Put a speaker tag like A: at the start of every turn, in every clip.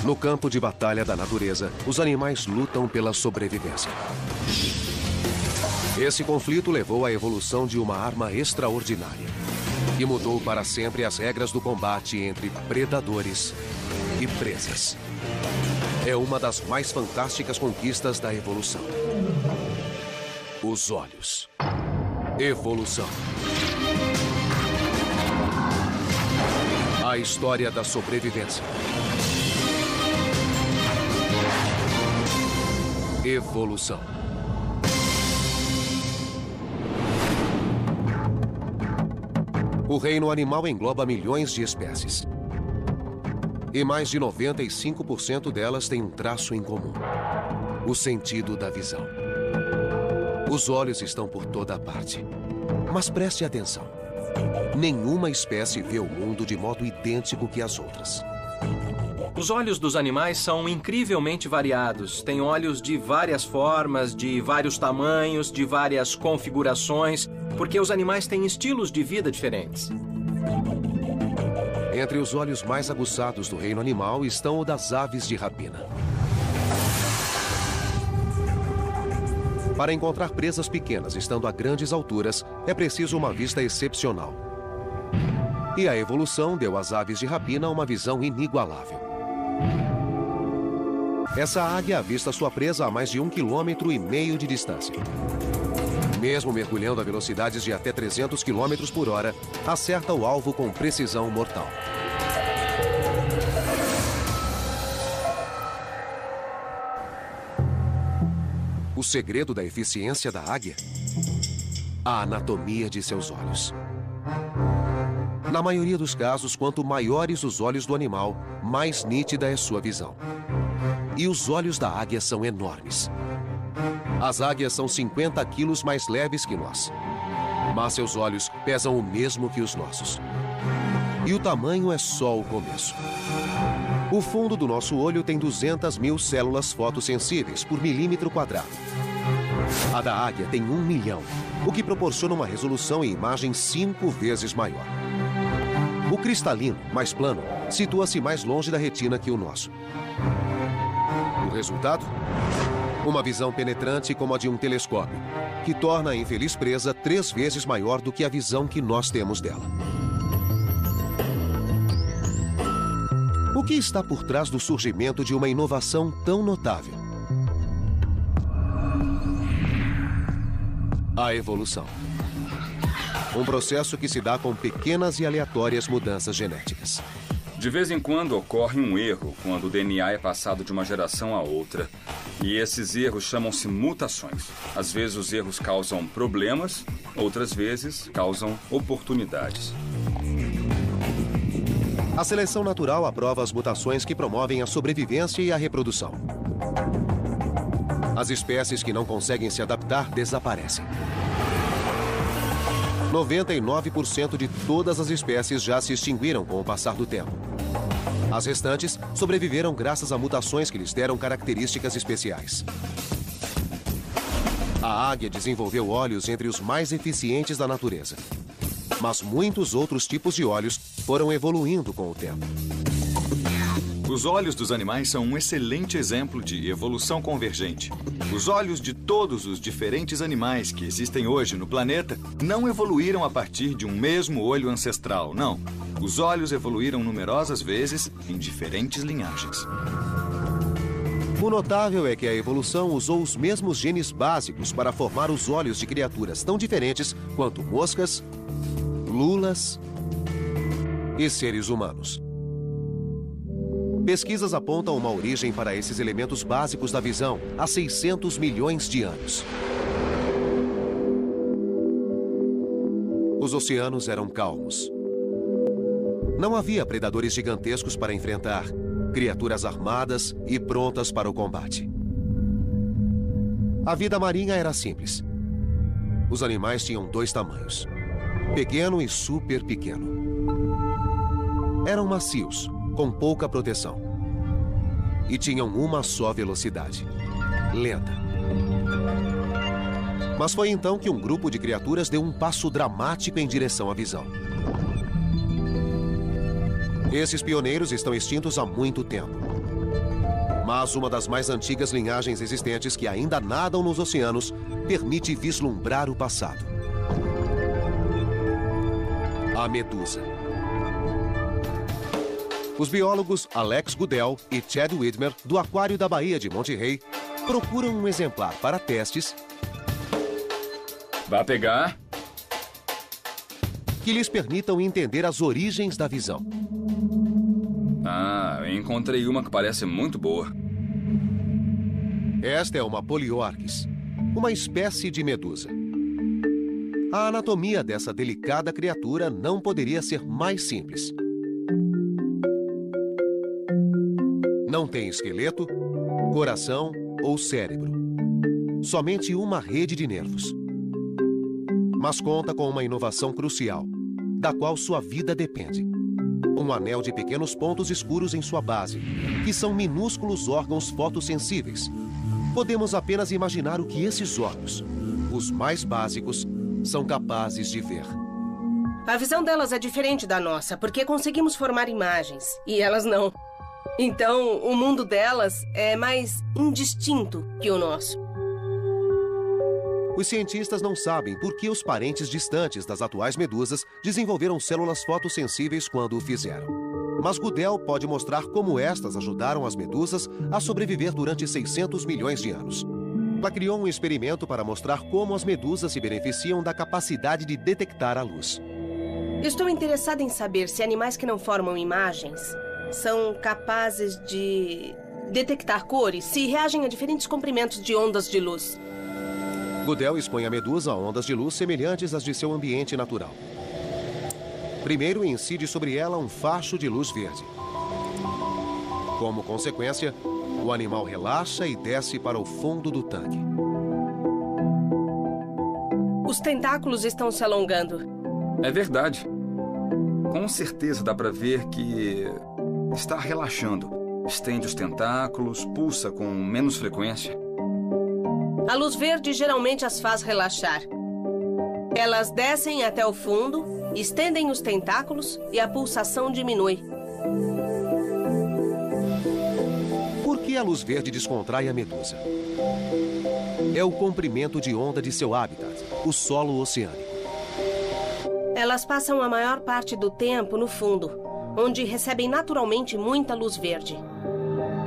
A: No campo de batalha da natureza, os animais lutam pela sobrevivência. Esse conflito levou à evolução de uma arma extraordinária, que mudou para sempre as regras do combate entre predadores e presas. É uma das mais fantásticas conquistas da evolução. Os olhos. Evolução. A história da sobrevivência. Evolução. O reino animal engloba milhões de espécies. E mais de 95% delas têm um traço em comum: o sentido da visão. Os olhos estão por toda parte. Mas preste atenção. Nenhuma espécie vê o mundo de modo idêntico que as outras.
B: Os olhos dos animais são incrivelmente variados. Têm olhos de várias formas, de vários tamanhos, de várias configurações, porque os animais têm estilos de vida diferentes.
A: Entre os olhos mais aguçados do reino animal estão o das aves de rapina. Para encontrar presas pequenas estando a grandes alturas, é preciso uma vista excepcional. E a evolução deu às aves de rapina uma visão inigualável. Essa águia avista sua presa a mais de 1,5 km de distância. Mesmo mergulhando a velocidades de até 300 km por hora, acerta o alvo com precisão mortal. O segredo da eficiência da águia? A anatomia de seus olhos. Na maioria dos casos, quanto maiores os olhos do animal, mais nítida é sua visão. E os olhos da águia são enormes. As águias são 50 quilos mais leves que nós. Mas seus olhos pesam o mesmo que os nossos. E o tamanho é só o começo. O fundo do nosso olho tem 200 mil células fotossensíveis por milímetro quadrado. A da águia tem 1 milhão, o que proporciona uma resolução e imagem 5 vezes maior. O cristalino, mais plano, situa-se mais longe da retina que o nosso. O resultado? Uma visão penetrante como a de um telescópio, que torna a infeliz presa 3 vezes maior do que a visão que nós temos dela. O que está por trás do surgimento de uma inovação tão notável? A evolução. Um processo que se dá com pequenas e aleatórias mudanças genéticas.
C: De vez em quando ocorre um erro quando o DNA é passado de uma geração a outra. E esses erros chamam-se mutações. Às vezes os erros causam problemas, outras vezes causam oportunidades.
A: A seleção natural aprova as mutações que promovem a sobrevivência e a reprodução. As espécies que não conseguem se adaptar desaparecem. 99% de todas as espécies já se extinguiram com o passar do tempo. As restantes sobreviveram graças a mutações que lhes deram características especiais. A águia desenvolveu olhos entre os mais eficientes da natureza. Mas muitos outros tipos de olhos foram evoluindo com o tempo.
D: Os olhos dos animais são um excelente exemplo de evolução convergente. Os olhos de todos os diferentes animais que existem hoje no planeta não evoluíram a partir de um mesmo olho ancestral, não. Os olhos evoluíram numerosas vezes em diferentes linhagens.
A: O notável é que a evolução usou os mesmos genes básicos para formar os olhos de criaturas tão diferentes quanto moscas, lulas e seres humanos. Pesquisas apontam uma origem para esses elementos básicos da visão há 600 milhões de anos. Os oceanos eram calmos. Não havia predadores gigantescos para enfrentar, criaturas armadas e prontas para o combate. A vida marinha era simples. Os animais tinham 2 tamanhos: pequeno e super pequeno. Eram macios, com pouca proteção. E tinham uma só velocidade: lenta. Mas foi então que um grupo de criaturas deu um passo dramático em direção à visão. Esses pioneiros estão extintos há muito tempo. Mas uma das mais antigas linhagens existentes que ainda nadam nos oceanos permite vislumbrar o passado. A medusa. Os biólogos Alex Goodell e Chad Widmer, do Aquário da Baía de Monterey, procuram um exemplar para testes
C: Vai pegar?
A: que lhes permitam entender as origens da visão.
C: Ah, eu encontrei uma que parece muito boa.
A: Esta é uma Poliorchis, uma espécie de medusa. A anatomia dessa delicada criatura não poderia ser mais simples. Não tem esqueleto, coração ou cérebro. Somente uma rede de nervos. Mas conta com uma inovação crucial, da qual sua vida depende. Um anel de pequenos pontos escuros em sua base, que são minúsculos órgãos fotossensíveis. Podemos apenas imaginar o que esses órgãos, os mais básicos, são capazes de ver.
E: A visão delas é diferente da nossa, porque conseguimos formar imagens, e elas não. Então, o mundo delas é mais indistinto que o nosso.
A: Os cientistas não sabem por que os parentes distantes das atuais medusas desenvolveram células fotossensíveis quando o fizeram. Mas Goodell pode mostrar como estas ajudaram as medusas a sobreviver durante 600 milhões de anos. Ela criou um experimento para mostrar como as medusas se beneficiam da capacidade de detectar a luz.
E: Estou interessada em saber se animais que não formam imagens são capazes de detectar cores, se reagem a diferentes comprimentos de ondas de luz.
A: Goodell expõe a medusa a ondas de luz semelhantes às de seu ambiente natural. Primeiro, incide sobre ela um facho de luz verde. Como consequência, o animal relaxa e desce para o fundo do tanque.
E: Os tentáculos estão se alongando.
C: É verdade. Com certeza dá para ver que está relaxando. Estende os tentáculos, pulsa com menos frequência.
E: A luz verde geralmente as faz relaxar. Elas descem até o fundo, estendem os tentáculos e a pulsação diminui.
A: Por que a luz verde descontrai a medusa? É o comprimento de onda de seu habitat, o solo oceânico.
E: Elas passam a maior parte do tempo no fundo, onde recebem naturalmente muita luz verde.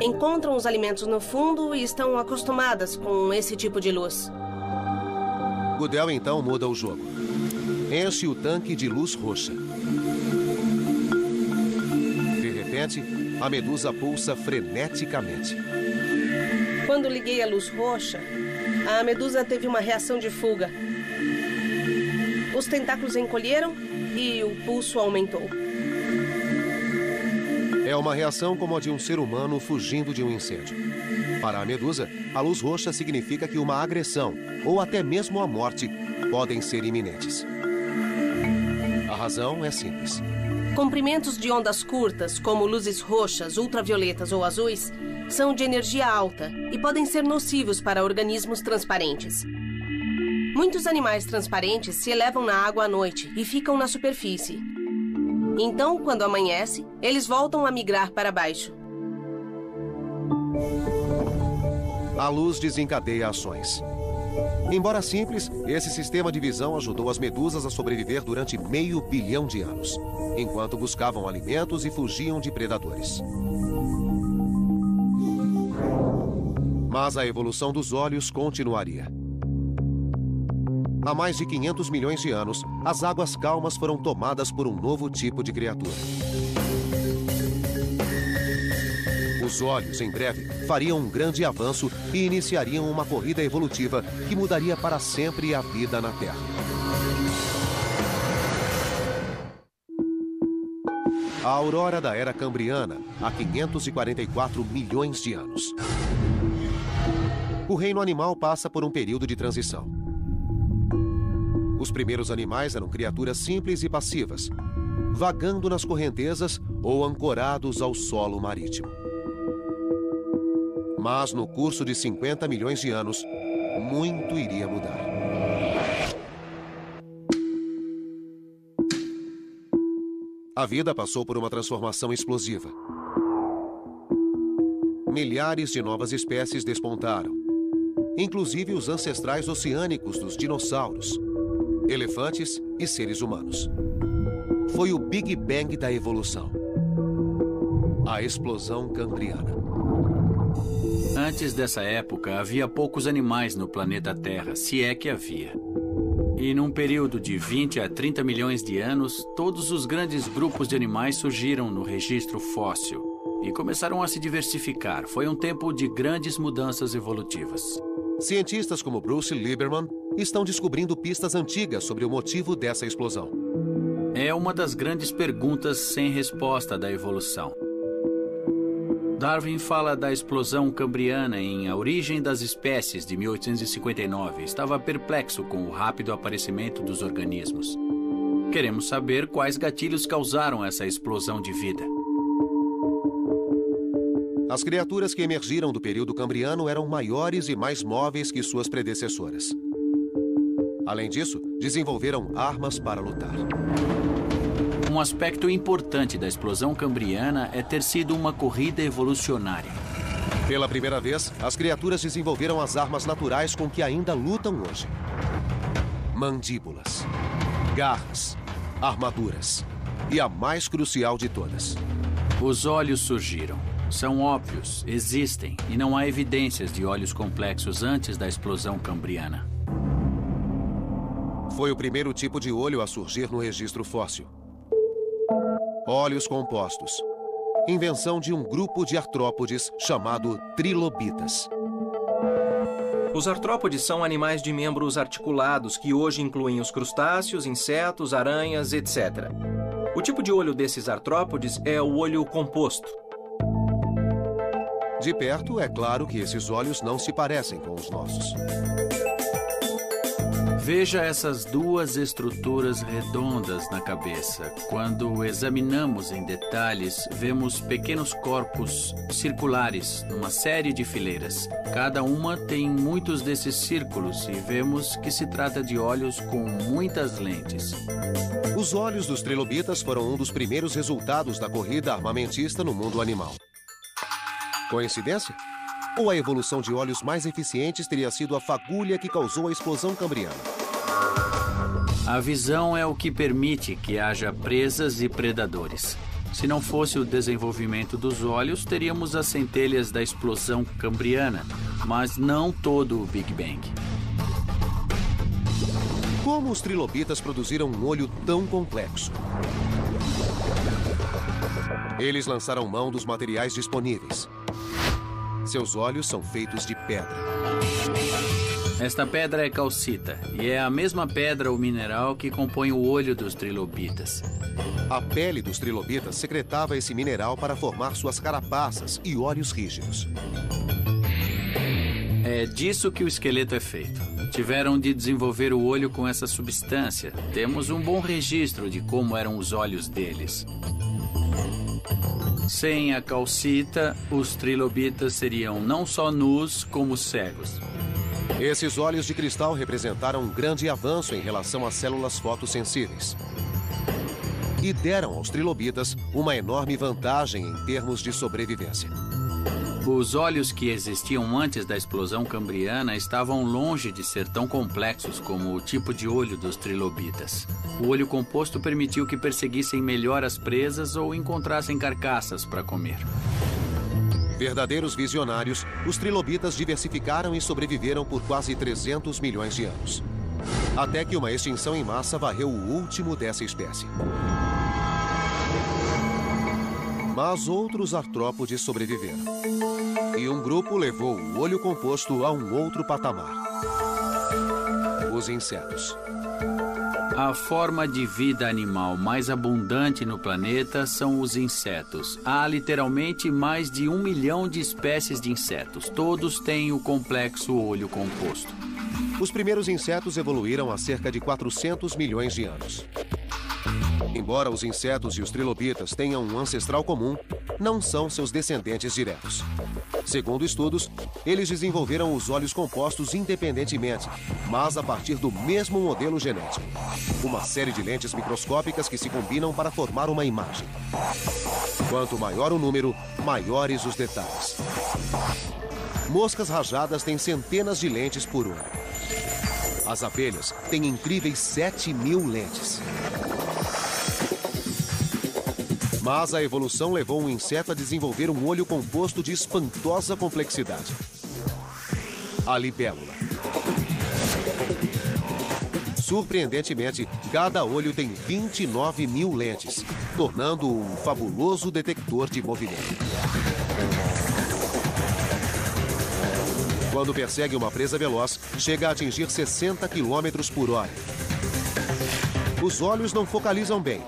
E: Encontram os alimentos no fundo e estão acostumadas com esse tipo de luz.
A: Goodell então muda o jogo. Enche o tanque de luz roxa. De repente, a medusa pulsa freneticamente.
E: Quando liguei a luz roxa, a medusa teve uma reação de fuga. Os tentáculos encolheram e o pulso aumentou.
A: É uma reação como a de um ser humano fugindo de um incêndio. Para a medusa, a luz roxa significa que uma agressão, ou até mesmo a morte, podem ser iminentes. A razão é simples.
E: Comprimentos de ondas curtas, como luzes roxas, ultravioletas ou azuis, são de energia alta e podem ser nocivos para organismos transparentes. Muitos animais transparentes se elevam na água à noite e ficam na superfície. Então, quando amanhece, eles voltam a migrar para baixo.
A: A luz desencadeia ações. Embora simples, esse sistema de visão ajudou as medusas a sobreviver durante 500 milhões de anos, enquanto buscavam alimentos e fugiam de predadores. Mas a evolução dos olhos continuaria. Há mais de 500 milhões de anos, as águas calmas foram tomadas por um novo tipo de criatura. Os olhos, em breve, fariam um grande avanço e iniciariam uma corrida evolutiva que mudaria para sempre a vida na Terra. A aurora da Era Cambriana, há 544 milhões de anos. O reino animal passa por um período de transição. Os primeiros animais eram criaturas simples e passivas, vagando nas correntezas ou ancorados ao solo marítimo. Mas no curso de 50 milhões de anos, muito iria mudar. A vida passou por uma transformação explosiva. milhares de novas espécies despontaram, inclusive os ancestrais oceânicos dos dinossauros, elefantes e seres humanos. Foi o Big Bang da evolução. A explosão cambriana.
F: Antes dessa época, havia poucos animais no planeta Terra, se é que havia. E num período de 20 a 30 milhões de anos, todos os grandes grupos de animais surgiram no registro fóssil e começaram a se diversificar. Foi um tempo de grandes mudanças evolutivas.
A: Cientistas como Bruce Lieberman estão descobrindo pistas antigas sobre o motivo dessa explosão.
F: É uma das grandes perguntas sem resposta da evolução. Darwin fala da explosão cambriana em A Origem das Espécies, de 1859. Estava perplexo com o rápido aparecimento dos organismos. Queremos saber quais gatilhos causaram essa explosão de vida.
A: As criaturas que emergiram do período cambriano eram maiores e mais móveis que suas predecessoras. Além disso, desenvolveram armas para lutar.
F: Um aspecto importante da explosão cambriana é ter sido uma corrida evolucionária.
A: Pela primeira vez, as criaturas desenvolveram as armas naturais com que ainda lutam hoje. Mandíbulas, garras, armaduras e a mais crucial de todas.
F: Os olhos surgiram. São óbvios, existem, e não há evidências de olhos complexos antes da explosão cambriana.
A: Foi o primeiro tipo de olho a surgir no registro fóssil. Olhos compostos. Invenção de um grupo de artrópodes chamado trilobitas.
B: Os artrópodes são animais de membros articulados que hoje incluem os crustáceos, insetos, aranhas, etc. O tipo de olho desses artrópodes é o olho composto.
A: De perto, é claro que esses olhos não se parecem com os nossos.
F: Veja essas duas estruturas redondas na cabeça. Quando examinamos em detalhes, vemos pequenos corpos circulares numa série de fileiras. Cada uma tem muitos desses círculos e vemos que se trata de olhos com muitas lentes.
A: Os olhos dos trilobitas foram um dos primeiros resultados da corrida armamentista no mundo animal. Coincidência? Ou a evolução de olhos mais eficientes teria sido a fagulha que causou a explosão cambriana?
F: A visão é o que permite que haja presas e predadores. Se não fosse o desenvolvimento dos olhos, teríamos as centelhas da explosão cambriana, mas não todo o Big Bang.
A: Como os trilobitas produziram um olho tão complexo? Eles lançaram mão dos materiais disponíveis. Seus olhos são feitos de pedra.
F: Esta pedra é calcita, e é a mesma pedra ou mineral que compõe o olho dos trilobitas.
A: A pele dos trilobitas secretava esse mineral para formar suas carapaças e olhos rígidos.
F: É disso que o esqueleto é feito. Tiveram de desenvolver o olho com essa substância. Temos um bom registro de como eram os olhos deles. Sem a calcita, os trilobitas seriam não só nus, como cegos.
A: Esses olhos de cristal representaram um grande avanço em relação às células fotossensíveis. E deram aos trilobitas uma enorme vantagem em termos de sobrevivência.
F: Os olhos que existiam antes da explosão cambriana estavam longe de ser tão complexos como o tipo de olho dos trilobitas. O olho composto permitiu que perseguissem melhor as presas ou encontrassem carcaças para comer.
A: Verdadeiros visionários, os trilobitas diversificaram e sobreviveram por quase 300 milhões de anos. Até que uma extinção em massa varreu o último dessa espécie. Mas outros artrópodes sobreviveram. E um grupo levou o olho composto a um outro patamar. Os insetos.
F: A forma de vida animal mais abundante no planeta são os insetos. Há literalmente mais de 1 milhão de espécies de insetos. Todos têm o complexo olho composto.
A: Os primeiros insetos evoluíram há cerca de 400 milhões de anos. Embora os insetos e os trilobitas tenham um ancestral comum, não são seus descendentes diretos. Segundo estudos, eles desenvolveram os olhos compostos independentemente, mas a partir do mesmo modelo genético. Uma série de lentes microscópicas que se combinam para formar uma imagem. Quanto maior o número, maiores os detalhes. Moscas rajadas têm centenas de lentes por olho. As abelhas têm incríveis 7.000 lentes. Mas a evolução levou um inseto a desenvolver um olho composto de espantosa complexidade. A libélula. Surpreendentemente, cada olho tem 29.000 lentes, tornando-o um fabuloso detector de movimento. Quando persegue uma presa veloz, chega a atingir 60 km por hora. Os olhos não focalizam bem,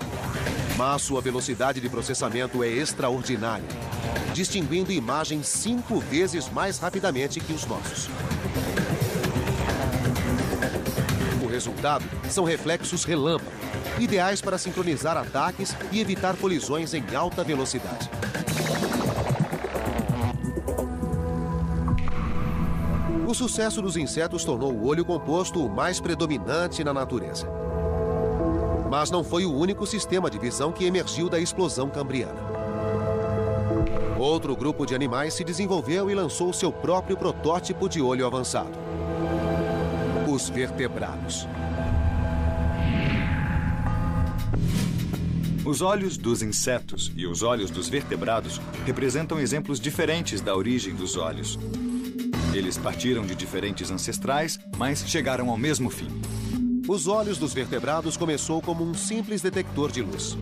A: mas sua velocidade de processamento é extraordinária, distinguindo imagens 5 vezes mais rapidamente que os nossos. O resultado são reflexos relâmpago, ideais para sincronizar ataques e evitar colisões em alta velocidade. O sucesso dos insetos tornou o olho composto o mais predominante na natureza. Mas não foi o único sistema de visão que emergiu da explosão cambriana. Outro grupo de animais se desenvolveu e lançou seu próprio protótipo de olho avançado: os vertebrados.
D: Os olhos dos insetos e os olhos dos vertebrados representam exemplos diferentes da origem dos olhos. Eles partiram de diferentes ancestrais, mas chegaram ao mesmo fim.
A: Os olhos dos vertebrados começou como um simples detector de luz.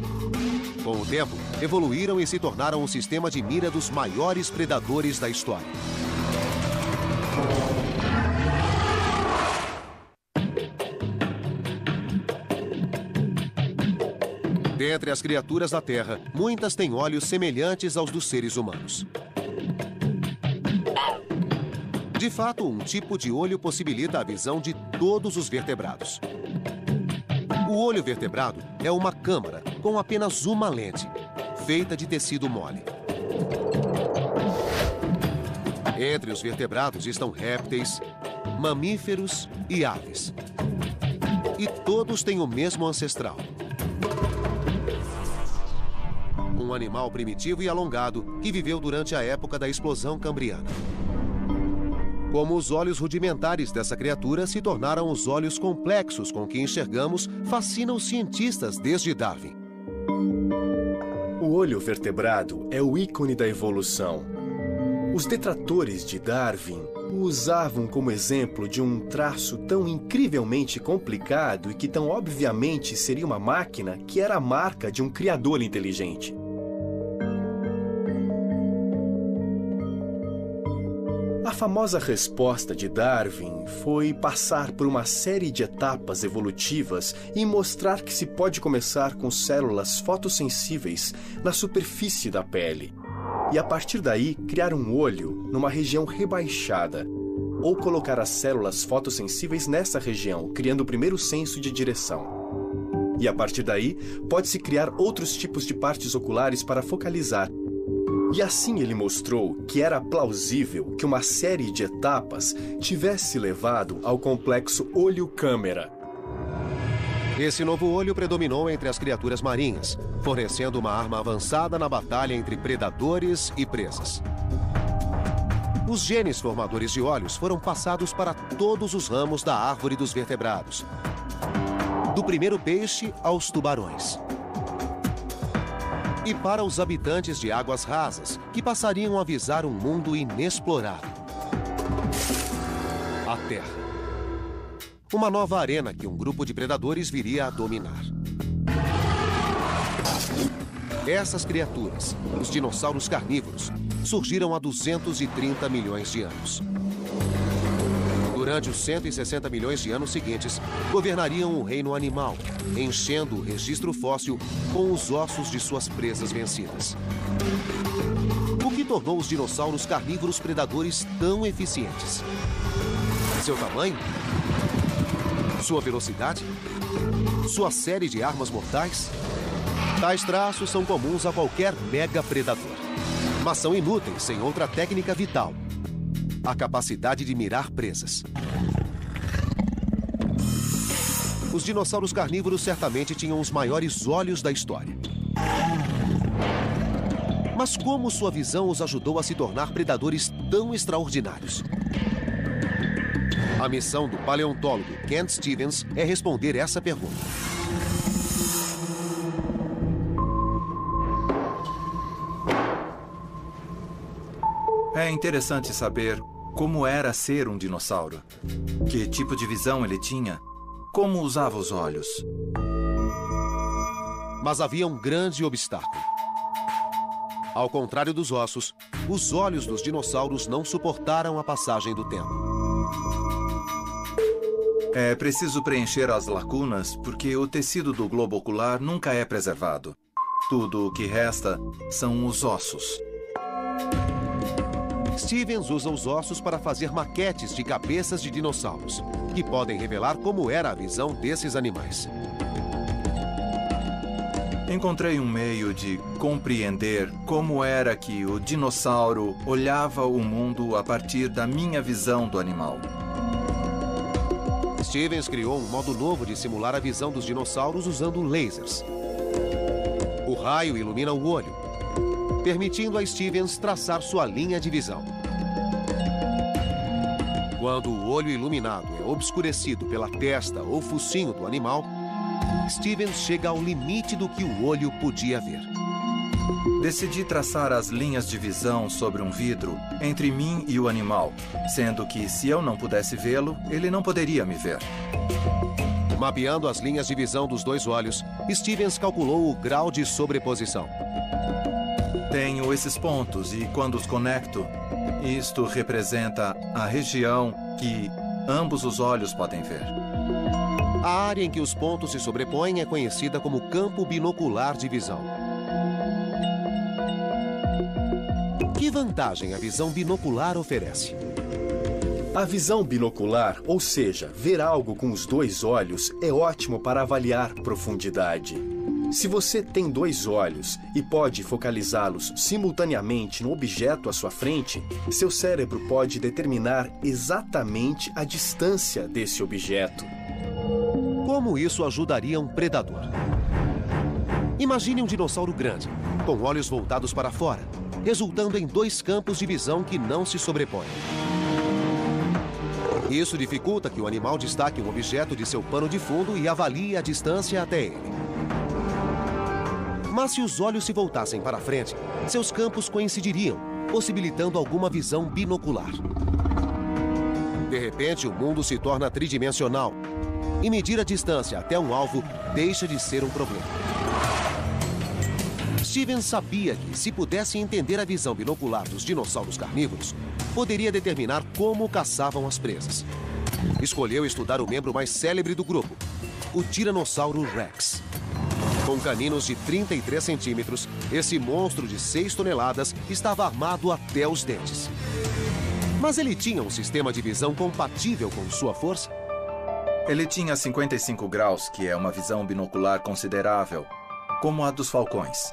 A: Com o tempo, evoluíram e se tornaram um sistema de mira dos maiores predadores da história. Dentre as criaturas da Terra, muitas têm olhos semelhantes aos dos seres humanos. De fato, um tipo de olho possibilita a visão de todos os vertebrados. O olho vertebrado é uma câmara com apenas uma lente, feita de tecido mole. Entre os vertebrados estão répteis, mamíferos e aves. E todos têm o mesmo ancestral: um animal primitivo e alongado que viveu durante a época da explosão cambriana. Como os olhos rudimentares dessa criatura se tornaram os olhos complexos com que enxergamos, fascina os cientistas desde Darwin.
G: O olho vertebrado é o ícone da evolução. Os detratores de Darwin o usavam como exemplo de um traço tão incrivelmente complicado e que tão obviamente seria uma máquina que era a marca de um criador inteligente. A famosa resposta de Darwin foi passar por uma série de etapas evolutivas e mostrar que se pode começar com células fotossensíveis na superfície da pele e, a partir daí, criar um olho numa região rebaixada ou colocar as células fotossensíveis nessa região, criando o primeiro senso de direção. E, a partir daí, pode-se criar outros tipos de partes oculares para focalizar. E assim ele mostrou que era plausível que uma série de etapas tivesse levado ao complexo olho-câmera.
A: Esse novo olho predominou entre as criaturas marinhas, fornecendo uma arma avançada na batalha entre predadores e presas. Os genes formadores de olhos foram passados para todos os ramos da árvore dos vertebrados, do primeiro peixe aos tubarões. E para os habitantes de águas rasas, que passariam a visar um mundo inexplorado: a Terra. Uma nova arena que um grupo de predadores viria a dominar. Essas criaturas, os dinossauros carnívoros, surgiram há 230 milhões de anos. Durante os 160 milhões de anos seguintes, governariam o reino animal, enchendo o registro fóssil com os ossos de suas presas vencidas. O que tornou os dinossauros carnívoros predadores tão eficientes? Seu tamanho? Sua velocidade? Sua série de armas mortais? Tais traços são comuns a qualquer mega predador, mas são inúteis sem outra técnica vital: a capacidade de mirar presas. Os dinossauros carnívoros certamente tinham os maiores olhos da história. Mas como sua visão os ajudou a se tornar predadores tão extraordinários? A missão do paleontólogo Kent Stevens é responder essa pergunta.
H: É interessante saber como era ser um dinossauro. Que tipo de visão ele tinha? Como usava os olhos?
A: Mas havia um grande obstáculo. Ao contrário dos ossos, os olhos dos dinossauros não suportaram a passagem do tempo.
H: É preciso preencher as lacunas porque o tecido do globo ocular nunca é preservado. Tudo o que resta são os ossos.
A: Stevens usa os ossos para fazer maquetes de cabeças de dinossauros, que podem revelar como era a visão desses animais.
H: Encontrei um meio de compreender como era que o dinossauro olhava o mundo a partir da minha visão do animal.
A: Stevens criou um modo novo de simular a visão dos dinossauros usando lasers. O raio ilumina o olho, permitindo a Stevens traçar sua linha de visão. Quando o olho iluminado é obscurecido pela testa ou focinho do animal, Stevens chega ao limite do que o olho podia ver.
H: Decidi traçar as linhas de visão sobre um vidro entre mim e o animal, sendo que, se eu não pudesse vê-lo, ele não poderia me ver.
A: Mapeando as linhas de visão dos dois olhos, Stevens calculou o grau de sobreposição.
H: Tenho esses pontos e, quando os conecto, isto representa a região que ambos os olhos podem ver.
A: A área em que os pontos se sobrepõem é conhecida como campo binocular de visão. Que vantagem a visão binocular oferece?
G: A visão binocular, ou seja, ver algo com os dois olhos, é ótimo para avaliar profundidade. Se você tem dois olhos e pode focalizá-los simultaneamente no objeto à sua frente, seu cérebro pode determinar exatamente a distância desse objeto.
A: Como isso ajudaria um predador? Imagine um dinossauro grande, com olhos voltados para fora, resultando em dois campos de visão que não se sobrepõem. Isso dificulta que o animal destaque um objeto de seu pano de fundo e avalie a distância até ele. Mas se os olhos se voltassem para frente, seus campos coincidiriam, possibilitando alguma visão binocular. De repente, o mundo se torna tridimensional e medir a distância até um alvo deixa de ser um problema. Stevens sabia que, se pudesse entender a visão binocular dos dinossauros carnívoros, poderia determinar como caçavam as presas. Escolheu estudar o membro mais célebre do grupo, o Tiranossauro Rex. Com caninos de 33 centímetros, esse monstro de 6 toneladas estava armado até os dentes. Mas ele tinha um sistema de visão compatível com sua força?
H: Ele tinha 55 graus, que é uma visão binocular considerável, como a dos falcões.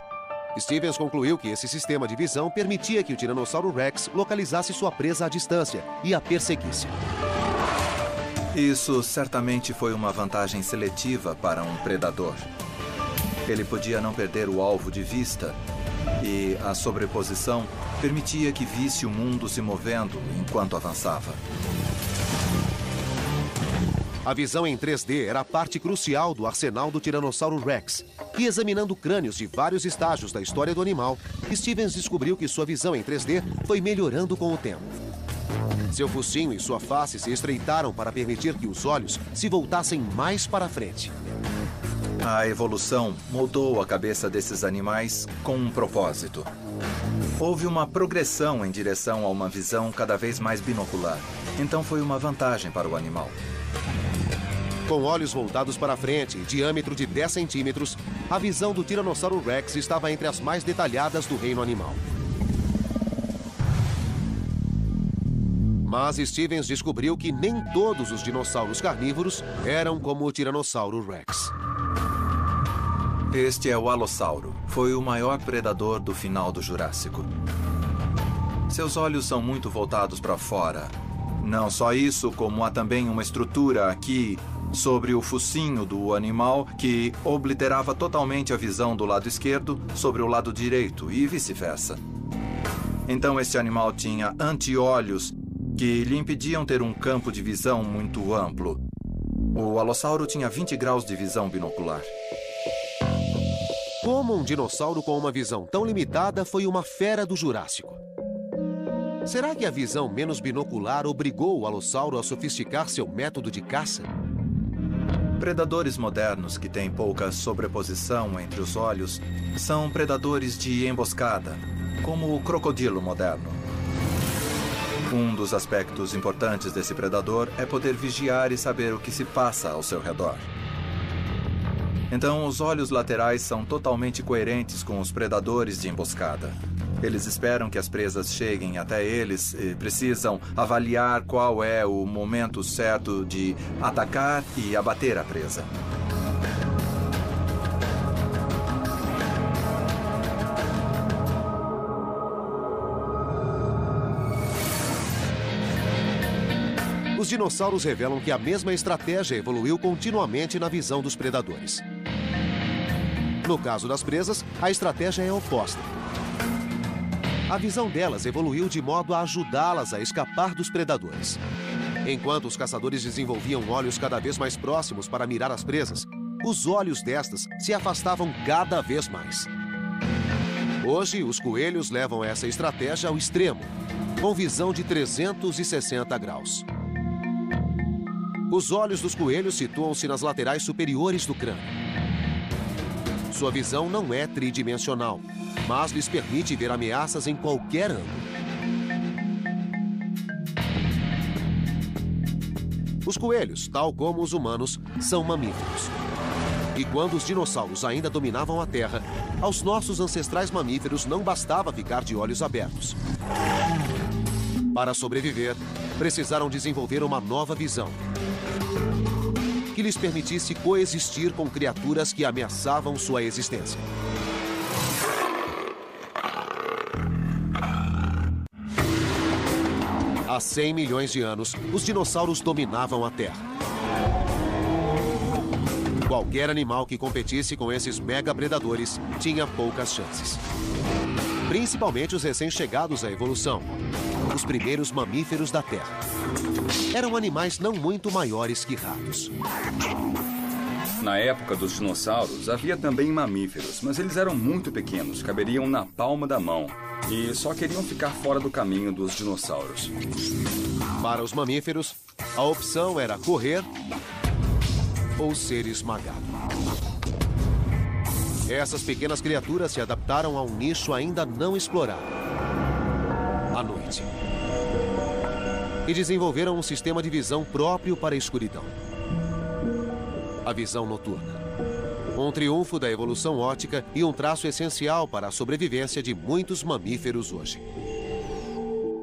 A: Stevens concluiu que esse sistema de visão permitia que o Tiranossauro Rex localizasse sua presa à distância e a perseguisse.
H: Isso certamente foi uma vantagem seletiva para um predador. Ele podia não perder o alvo de vista e a sobreposição permitia que visse o mundo se movendo enquanto avançava.
A: A visão em 3D era a parte crucial do arsenal do Tiranossauro Rex. E examinando crânios de vários estágios da história do animal, Stevens descobriu que sua visão em 3D foi melhorando com o tempo. Seu focinho e sua face se estreitaram para permitir que os olhos se voltassem mais para frente.
H: A evolução moldou a cabeça desses animais com um propósito. Houve uma progressão em direção a uma visão cada vez mais binocular. Então foi uma vantagem para o animal.
A: Com olhos voltados para frente e diâmetro de 10 centímetros, a visão do Tiranossauro Rex estava entre as mais detalhadas do reino animal. Mas Stevens descobriu que nem todos os dinossauros carnívoros eram como o Tiranossauro Rex.
H: Este é o Alossauro. Foi o maior predador do final do Jurássico. Seus olhos são muito voltados para fora. Não só isso, como há também uma estrutura aqui sobre o focinho do animal, que obliterava totalmente a visão do lado esquerdo sobre o lado direito e vice-versa. Então, este animal tinha anti-olhos que lhe impediam ter um campo de visão muito amplo. O alossauro tinha 20 graus de visão binocular.
A: Como um dinossauro com uma visão tão limitada foi uma fera do Jurássico? Será que a visão menos binocular obrigou o alossauro a sofisticar seu método de caça?
H: Predadores modernos que têm pouca sobreposição entre os olhos são predadores de emboscada, como o crocodilo moderno. Um dos aspectos importantes desse predador é poder vigiar e saber o que se passa ao seu redor. Então, os olhos laterais são totalmente coerentes com os predadores de emboscada. Eles esperam que as presas cheguem até eles e precisam avaliar qual é o momento certo de atacar e abater a presa.
A: Os dinossauros revelam que a mesma estratégia evoluiu continuamente na visão dos predadores. No caso das presas, a estratégia é oposta. A visão delas evoluiu de modo a ajudá-las a escapar dos predadores. Enquanto os caçadores desenvolviam olhos cada vez mais próximos para mirar as presas, os olhos destas se afastavam cada vez mais. Hoje, os coelhos levam essa estratégia ao extremo, com visão de 360 graus. Os olhos dos coelhos situam-se nas laterais superiores do crânio. Sua visão não é tridimensional, mas lhes permite ver ameaças em qualquer ângulo. Os coelhos, tal como os humanos, são mamíferos. E quando os dinossauros ainda dominavam a Terra, aos nossos ancestrais mamíferos não bastava ficar de olhos abertos. Para sobreviver, precisaram desenvolver uma nova visão, que lhes permitisse coexistir com criaturas que ameaçavam sua existência. Há 100 milhões de anos, os dinossauros dominavam a Terra. Qualquer animal que competisse com esses mega-predadores tinha poucas chances. Principalmente os recém-chegados à evolução, os primeiros mamíferos da Terra. Eram animais não muito maiores que ratos.
C: Na época dos dinossauros, havia também mamíferos, mas eles eram muito pequenos, caberiam na palma da mão e só queriam ficar fora do caminho dos dinossauros.
A: Para os mamíferos, a opção era correr ou ser esmagado. Essas pequenas criaturas se adaptaram a um nicho ainda não explorado: a noite. E desenvolveram um sistema de visão próprio para a escuridão: a visão noturna. Um triunfo da evolução óptica e um traço essencial para a sobrevivência de muitos mamíferos hoje.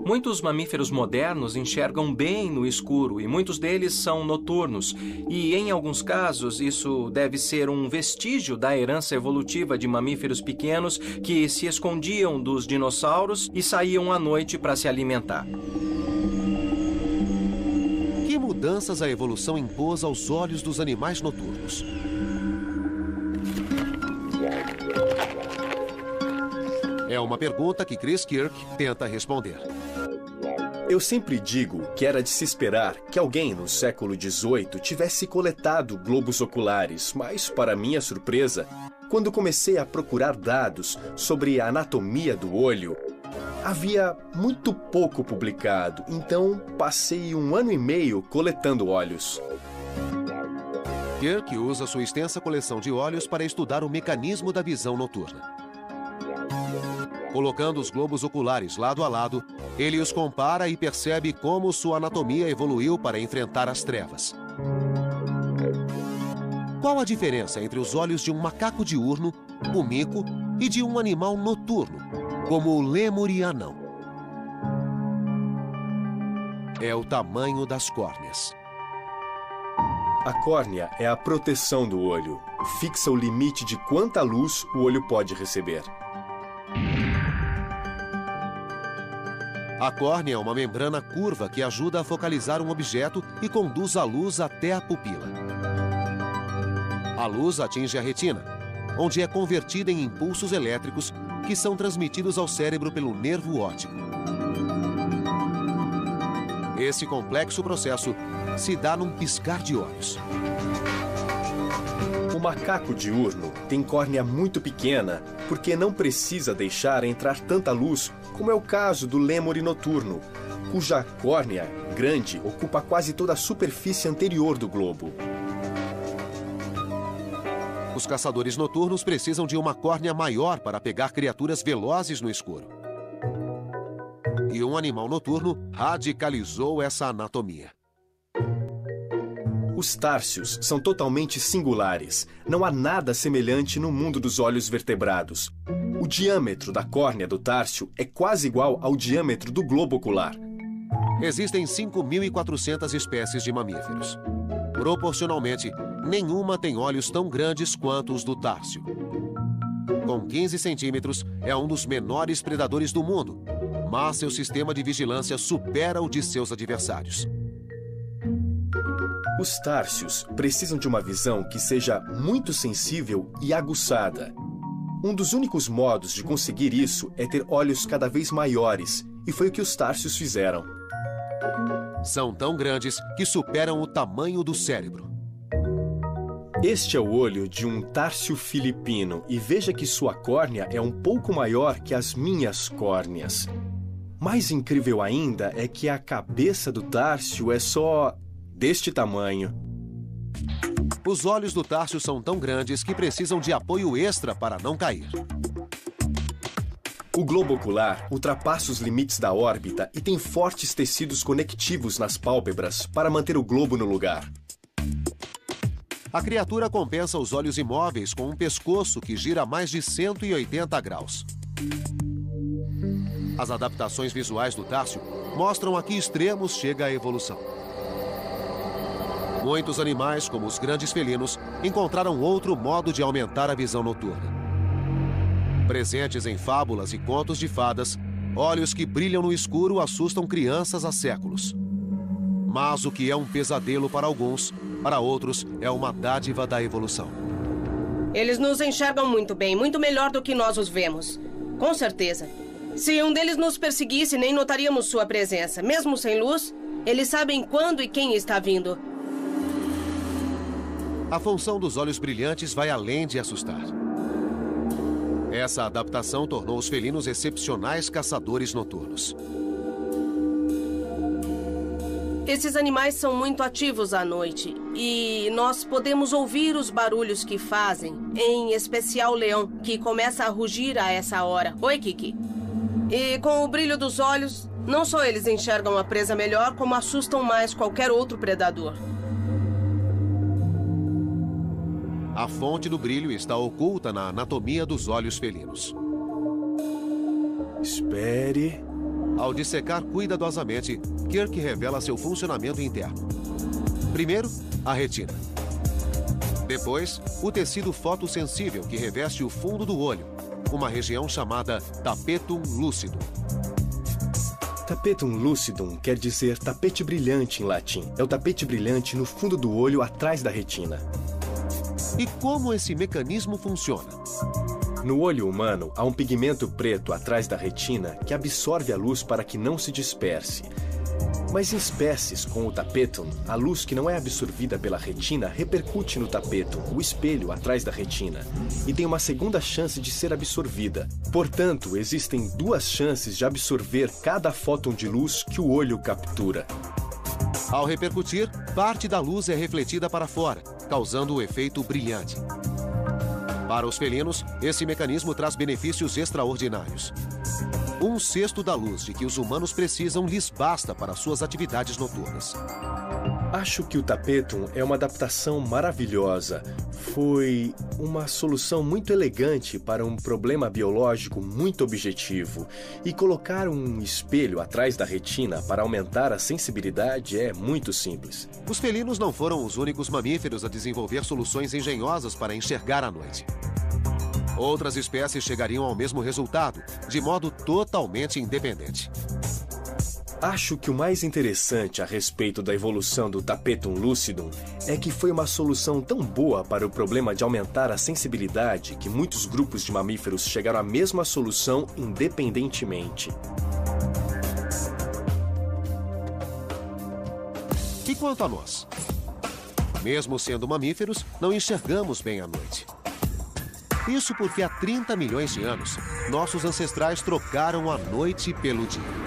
B: Muitos mamíferos modernos enxergam bem no escuro e muitos deles são noturnos. E, em alguns casos, isso deve ser um vestígio da herança evolutiva de mamíferos pequenos que se escondiam dos dinossauros e saíam à noite para se alimentar.
A: Que mudanças a evolução impôs aos olhos dos animais noturnos? É uma pergunta que Chris Kirk tenta responder.
G: Eu sempre digo que era de se esperar que alguém no século XVIII tivesse coletado globos oculares, mas, para minha surpresa, quando comecei a procurar dados sobre a anatomia do olho, havia muito pouco publicado, então passei 1 ano e meio coletando olhos.
A: Kirk usa sua extensa coleção de olhos para estudar o mecanismo da visão noturna. Colocando os globos oculares lado a lado, ele os compara e percebe como sua anatomia evoluiu para enfrentar as trevas. Qual a diferença entre os olhos de um macaco diurno, o mico, e de um animal noturno, como o lêmur e anão? É o tamanho das córneas.
G: A córnea é a proteção do olho. Fixa o limite de quanta luz o olho pode receber.
A: A córnea é uma membrana curva que ajuda a focalizar um objeto e conduz a luz até a pupila. A luz atinge a retina, onde é convertida em impulsos elétricos que são transmitidos ao cérebro pelo nervo óptico. Esse complexo processo se dá num piscar de olhos.
G: O macaco diurno tem córnea muito pequena porque não precisa deixar entrar tanta luz, como é o caso do lêmure noturno, cuja córnea grande ocupa quase toda a superfície anterior do globo.
A: Os caçadores noturnos precisam de uma córnea maior para pegar criaturas velozes no escuro. E um animal noturno radicalizou essa anatomia.
G: Os társios são totalmente singulares. Não há nada semelhante no mundo dos olhos vertebrados. O diâmetro da córnea do társio é quase igual ao diâmetro do globo ocular.
A: Existem 5.400 espécies de mamíferos. Proporcionalmente, nenhuma tem olhos tão grandes quanto os do társio. Com 15 centímetros, é um dos menores predadores do mundo, mas seu sistema de vigilância supera o de seus adversários.
G: Os társios precisam de uma visão que seja muito sensível e aguçada. Um dos únicos modos de conseguir isso é ter olhos cada vez maiores, e foi o que os társios fizeram.
A: São tão grandes que superam o tamanho do cérebro.
G: Este é o olho de um társio filipino, e veja que sua córnea é um pouco maior que as minhas córneas. Mais incrível ainda é que a cabeça do társio é só deste tamanho.
A: Os olhos do társio são tão grandes que precisam de apoio extra para não cair.
G: O globo ocular ultrapassa os limites da órbita e tem fortes tecidos conectivos nas pálpebras para manter o globo no lugar.
A: A criatura compensa os olhos imóveis com um pescoço que gira a mais de 180 graus. As adaptações visuais do társio mostram a que extremos chega a evolução. Muitos animais, como os grandes felinos, encontraram outro modo de aumentar a visão noturna. Presentes em fábulas e contos de fadas, olhos que brilham no escuro assustam crianças há séculos. Mas o que é um pesadelo para alguns, para outros é uma dádiva da evolução.
E: Eles nos enxergam muito bem, muito melhor do que nós os vemos. Com certeza. Se um deles nos perseguisse, nem notaríamos sua presença. Mesmo sem luz, eles sabem quando e quem está vindo.
A: A função dos olhos brilhantes vai além de assustar. Essa adaptação tornou os felinos excepcionais caçadores noturnos.
E: Esses animais são muito ativos à noite e nós podemos ouvir os barulhos que fazem, em especial o leão, que começa a rugir a essa hora. Oi, Kiki. E com o brilho dos olhos, não só eles enxergam a presa melhor, como assustam mais qualquer outro predador.
A: A fonte do brilho está oculta na anatomia dos olhos felinos.
G: Espere.
A: Ao dissecar cuidadosamente, Kirk revela seu funcionamento interno. Primeiro, a retina. Depois, o tecido fotossensível que reveste o fundo do olho, uma região chamada tapetum lucidum.
G: Tapetum lucidum quer dizer tapete brilhante em latim. É o tapete brilhante no fundo do olho atrás da retina.
A: E como esse mecanismo funciona?
G: No olho humano, há um pigmento preto atrás da retina que absorve a luz para que não se disperse. Mas em espécies com o tapetum, a luz que não é absorvida pela retina repercute no tapetum, o espelho atrás da retina, e tem uma segunda chance de ser absorvida. Portanto, existem duas chances de absorver cada fóton de luz que o olho captura.
A: Ao repercutir, parte da luz é refletida para fora, causando o efeito brilhante. Para os felinos, esse mecanismo traz benefícios extraordinários. 1/6 da luz de que os humanos precisam lhes basta para suas atividades noturnas.
G: Acho que o tapetum é uma adaptação maravilhosa. Foi uma solução muito elegante para um problema biológico muito objetivo. E colocar um espelho atrás da retina para aumentar a sensibilidade é muito simples.
A: Os felinos não foram os únicos mamíferos a desenvolver soluções engenhosas para enxergar à noite. Outras espécies chegariam ao mesmo resultado, de modo totalmente independente.
G: Acho que o mais interessante a respeito da evolução do Tapetum lucidum é que foi uma solução tão boa para o problema de aumentar a sensibilidade que muitos grupos de mamíferos chegaram à mesma solução independentemente.
A: E quanto a nós? Mesmo sendo mamíferos, não enxergamos bem à noite. Isso porque há 30 milhões de anos, nossos ancestrais trocaram a noite pelo dia.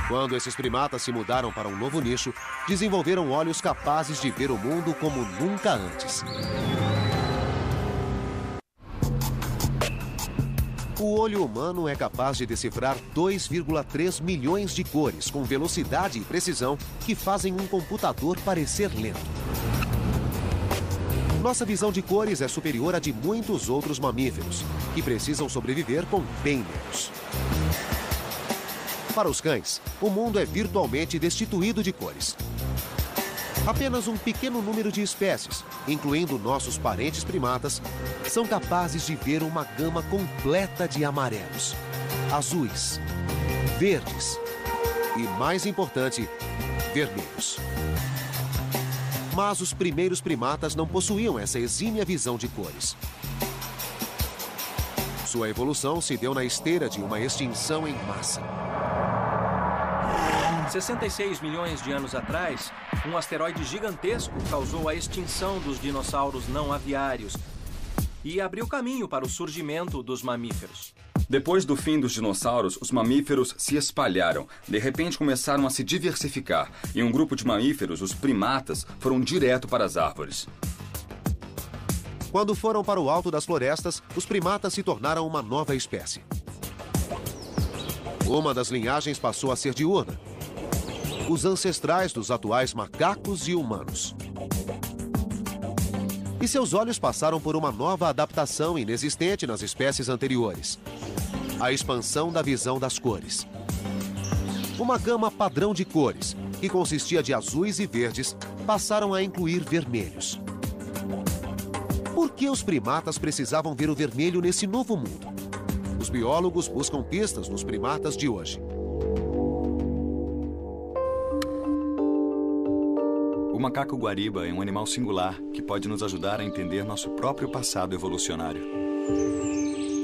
A: Quando esses primatas se mudaram para um novo nicho, desenvolveram olhos capazes de ver o mundo como nunca antes. O olho humano é capaz de decifrar 2,3 milhões de cores com velocidade e precisão que fazem um computador parecer lento. Nossa visão de cores é superior à de muitos outros mamíferos, que precisam sobreviver com bem menos. Para os cães, o mundo é virtualmente destituído de cores. Apenas um pequeno número de espécies, incluindo nossos parentes primatas, são capazes de ver uma gama completa de amarelos, azuis, verdes e, mais importante, vermelhos. Mas os primeiros primatas não possuíam essa exímia visão de cores. Sua evolução se deu na esteira de uma extinção em massa.
B: 66 milhões de anos atrás, um asteroide gigantesco causou a extinção dos dinossauros não aviários e abriu caminho para o surgimento dos mamíferos.
C: Depois do fim dos dinossauros, os mamíferos se espalharam. De repente começaram a se diversificar. E um grupo de mamíferos, os primatas, foram direto para as árvores.
A: Quando foram para o alto das florestas, os primatas se tornaram uma nova espécie. Uma das linhagens passou a ser diurna. Os ancestrais dos atuais macacos e humanos. E seus olhos passaram por uma nova adaptação inexistente nas espécies anteriores. A expansão da visão das cores. Uma gama padrão de cores, que consistia de azuis e verdes, passaram a incluir vermelhos. Por que os primatas precisavam ver o vermelho nesse novo mundo? Os biólogos buscam pistas nos primatas de hoje.
D: O macaco guariba é um animal singular que pode nos ajudar a entender nosso próprio passado evolucionário.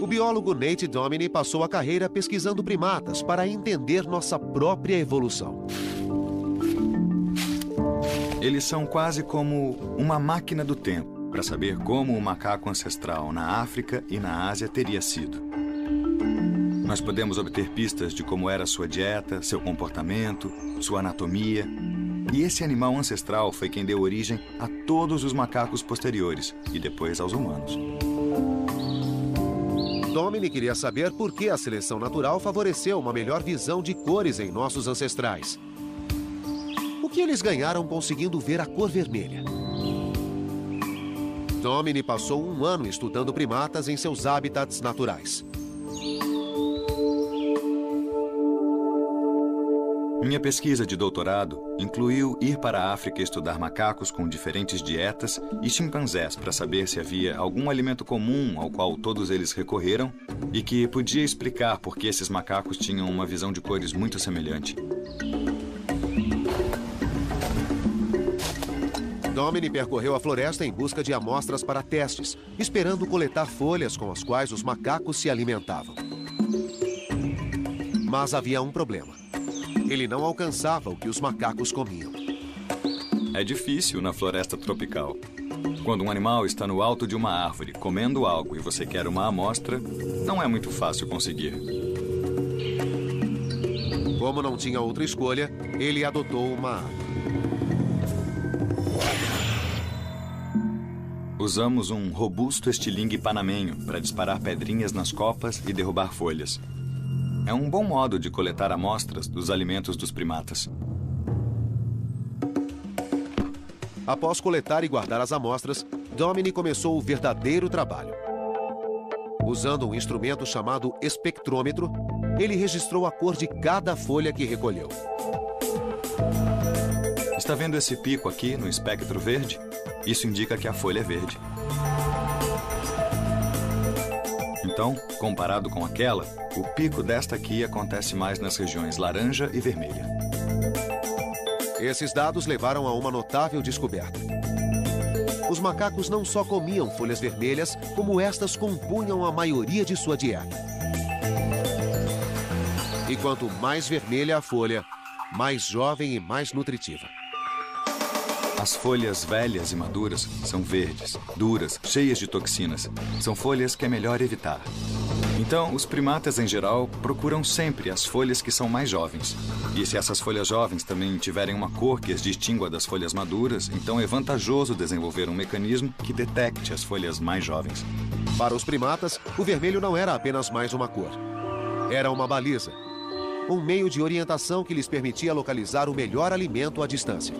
A: O biólogo Nate Domini passou a carreira pesquisando primatas para entender nossa própria evolução.
D: Eles são quase como uma máquina do tempo para saber como o macaco ancestral na África e na Ásia teria sido. Nós podemos obter pistas de como era sua dieta, seu comportamento, sua anatomia. E esse animal ancestral foi quem deu origem a todos os macacos posteriores e depois aos humanos.
A: Domini queria saber por que a seleção natural favoreceu uma melhor visão de cores em nossos ancestrais. O que eles ganharam conseguindo ver a cor vermelha? Domini passou um ano estudando primatas em seus hábitats naturais.
D: Minha pesquisa de doutorado incluiu ir para a África estudar macacos com diferentes dietas e chimpanzés para saber se havia algum alimento comum ao qual todos eles recorreram e que podia explicar por que esses macacos tinham uma visão de cores muito semelhante.
A: Domini percorreu a floresta em busca de amostras para testes, esperando coletar folhas com as quais os macacos se alimentavam. Mas havia um problema. Ele não alcançava o que os macacos comiam.
D: É difícil na floresta tropical. Quando um animal está no alto de uma árvore comendo algo e você quer uma amostra, não é muito fácil conseguir.
A: Como não tinha outra escolha, ele adotou uma arma.
D: Usamos um robusto estilingue panamenho para disparar pedrinhas nas copas e derrubar folhas. É um bom modo de coletar amostras dos alimentos dos primatas.
A: Após coletar e guardar as amostras, Domini começou o verdadeiro trabalho. Usando um instrumento chamado espectrômetro, ele registrou a cor de cada folha que recolheu.
D: Está vendo esse pico aqui no espectro verde? Isso indica que a folha é verde. Então, comparado com aquela, o pico desta aqui acontece mais nas regiões laranja e vermelha.
A: Esses dados levaram a uma notável descoberta. Os macacos não só comiam folhas vermelhas, como estas compunham a maioria de sua dieta. E quanto mais vermelha a folha, mais jovem e mais nutritiva.
D: As folhas velhas e maduras são verdes, duras, cheias de toxinas. São folhas que é melhor evitar. Então, os primatas, em geral, procuram sempre as folhas que são mais jovens. E se essas folhas jovens também tiverem uma cor que as distingua das folhas maduras, então é vantajoso desenvolver um mecanismo que detecte as folhas mais jovens.
A: Para os primatas, o vermelho não era apenas mais uma cor. Era uma baliza. Um meio de orientação que lhes permitia localizar o melhor alimento à distância.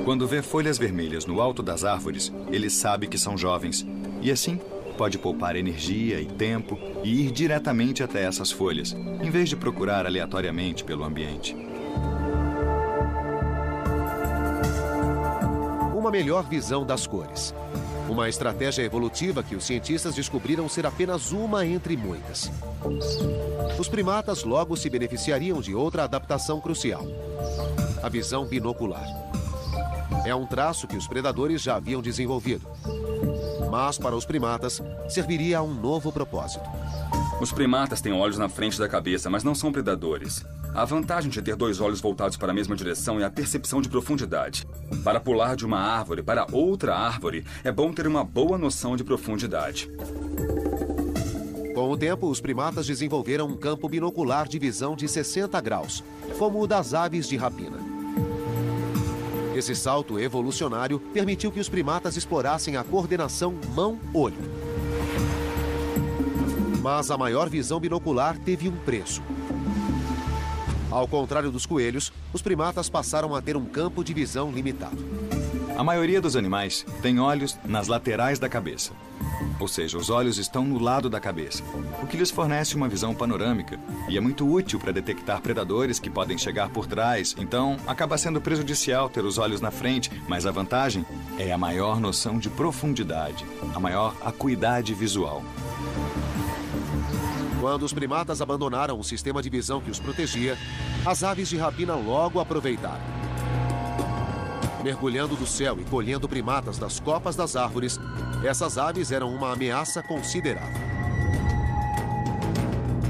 D: Quando vê folhas vermelhas no alto das árvores, ele sabe que são jovens. E assim, pode poupar energia e tempo e ir diretamente até essas folhas, em vez de procurar aleatoriamente pelo ambiente.
A: Uma melhor visão das cores. Uma estratégia evolutiva que os cientistas descobriram ser apenas uma entre muitas. Os primatas logo se beneficiariam de outra adaptação crucial: a visão binocular. É um traço que os predadores já haviam desenvolvido. Mas, para os primatas, serviria a um novo propósito.
C: Os primatas têm olhos na frente da cabeça, mas não são predadores. A vantagem de ter dois olhos voltados para a mesma direção é a percepção de profundidade. Para pular de uma árvore para outra árvore, é bom ter uma boa noção de profundidade.
A: Com o tempo, os primatas desenvolveram um campo binocular de visão de 60 graus, como o das aves de rapina. Esse salto evolucionário permitiu que os primatas explorassem a coordenação mão-olho. Mas a maior visão binocular teve um preço. Ao contrário dos coelhos, os primatas passaram a ter um campo de visão limitado.
D: A maioria dos animais tem olhos nas laterais da cabeça. Ou seja, os olhos estão no lado da cabeça, o que lhes fornece uma visão panorâmica e é muito útil para detectar predadores que podem chegar por trás. Então, acaba sendo prejudicial ter os olhos na frente, mas a vantagem é a maior noção de profundidade, a maior acuidade visual.
A: Quando os primatas abandonaram o sistema de visão que os protegia, as aves de rapina logo aproveitaram. Mergulhando do céu e colhendo primatas das copas das árvores, essas aves eram uma ameaça considerável.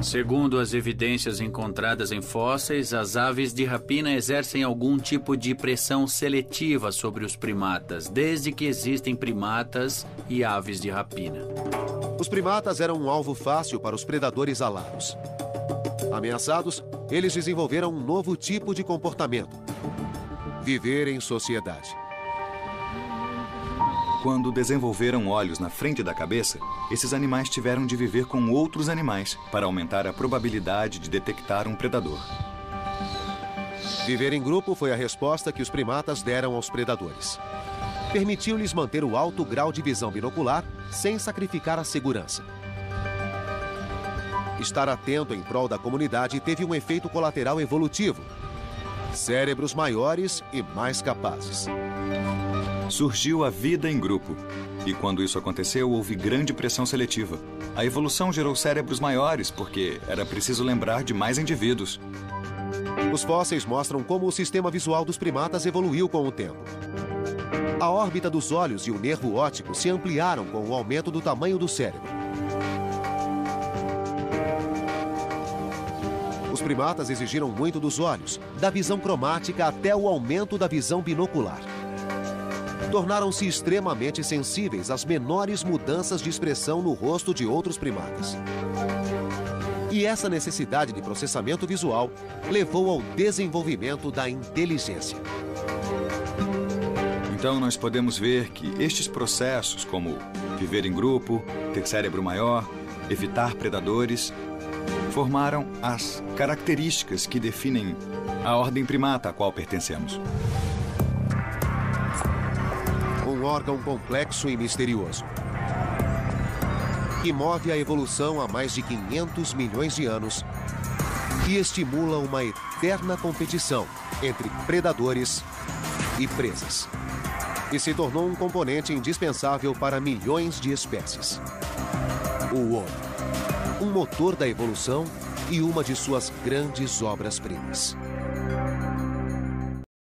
F: Segundo as evidências encontradas em fósseis, as aves de rapina exercem algum tipo de pressão seletiva sobre os primatas, desde que existem primatas e aves de rapina.
A: Os primatas eram um alvo fácil para os predadores alados. Ameaçados, eles desenvolveram um novo tipo de comportamento: viver em sociedade.
D: Quando desenvolveram olhos na frente da cabeça, esses animais tiveram de viver com outros animais para aumentar a probabilidade de detectar um predador.
A: Viver em grupo foi a resposta que os primatas deram aos predadores. Permitiu-lhes manter o alto grau de visão binocular sem sacrificar a segurança. Estar atento em prol da comunidade teve um efeito colateral evolutivo: cérebros maiores e mais capazes.
D: Surgiu a vida em grupo. E quando isso aconteceu, houve grande pressão seletiva. A evolução gerou cérebros maiores, porque era preciso lembrar de mais indivíduos.
A: Os fósseis mostram como o sistema visual dos primatas evoluiu com o tempo. A órbita dos olhos e o nervo óptico se ampliaram com o aumento do tamanho do cérebro. Os primatas exigiram muito dos olhos, da visão cromática até o aumento da visão binocular. Tornaram-se extremamente sensíveis às menores mudanças de expressão no rosto de outros primatas. E essa necessidade de processamento visual levou ao desenvolvimento da inteligência.
D: Então, nós podemos ver que estes processos, como viver em grupo, ter cérebro maior, evitar predadores, formaram as características que definem a ordem primata a qual pertencemos.
A: Um órgão complexo e misterioso, que move a evolução há mais de 500 milhões de anos e estimula uma eterna competição entre predadores e presas. E se tornou um componente indispensável para milhões de espécies. o homem. Um motor da evolução e uma de suas grandes obras-primas.